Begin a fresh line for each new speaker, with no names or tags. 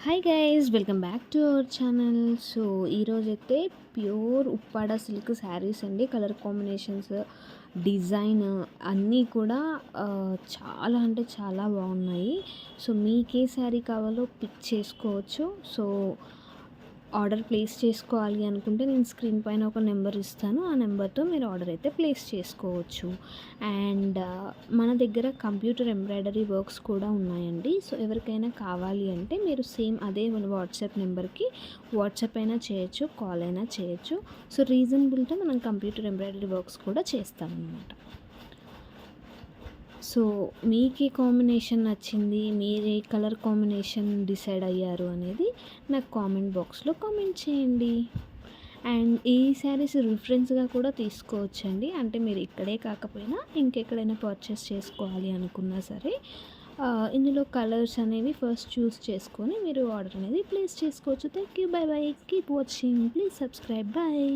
Hi guys, welcome back to our channel. So ఈరోజైతే pure Uppada silk saris అండి. Colour combinations, design అన్నీ కూడా చాలా అంటే చాలా బాగున్నాయి. సో మీకు ఏ శారీ కావాలో పిక్ చేసుకోవచ్చు. సో ఆర్డర్ ప్లేస్ చేసుకోవాలి అనుకుంటే నేను స్క్రీన్ పైన ఒక నెంబర్ ఇస్తాను. ఆ నెంబర్తో మీరు ఆర్డర్ అయితే ప్లేస్ చేసుకోవచ్చు. అండ్ మన దగ్గర కంప్యూటర్ ఎంబ్రాయిడరీ వర్క్స్ కూడా ఉన్నాయండి. సో ఎవరికైనా కావాలి అంటే మీరు సేమ్ అదే మన వాట్సాప్ నెంబర్కి వాట్సాప్ అయినా చేయొచ్చు, కాల్ అయినా చేయొచ్చు. సో రీజనబుల్తో మనం కంప్యూటర్ ఎంబ్రాయిడరీ వర్క్స్ కూడా చేస్తామన్నమాట. సో మీకు ఏ కాంబినేషన్ నచ్చింది, మీరు ఏ కలర్ కాంబినేషన్ డిసైడ్ అయ్యారు అనేది నాకు కామెంట్ బాక్స్లో కామెంట్ చేయండి. అండ్ ఈ శారీస్ రిఫరెన్స్గా కూడా తీసుకోవచ్చండి. అంటే మీరు ఇక్కడే కాకపోయినా ఇంకెక్కడైనా పర్చేస్ చేసుకోవాలి అనుకున్నా సరే ఇందులో కలర్స్ అనేవి ఫస్ట్ చూస్ చేసుకొని మీరు ఆర్డర్ అనేది ప్లేస్ చేసుకోవచ్చు. Thank you, bye bye, keep watching, please subscribe, bye.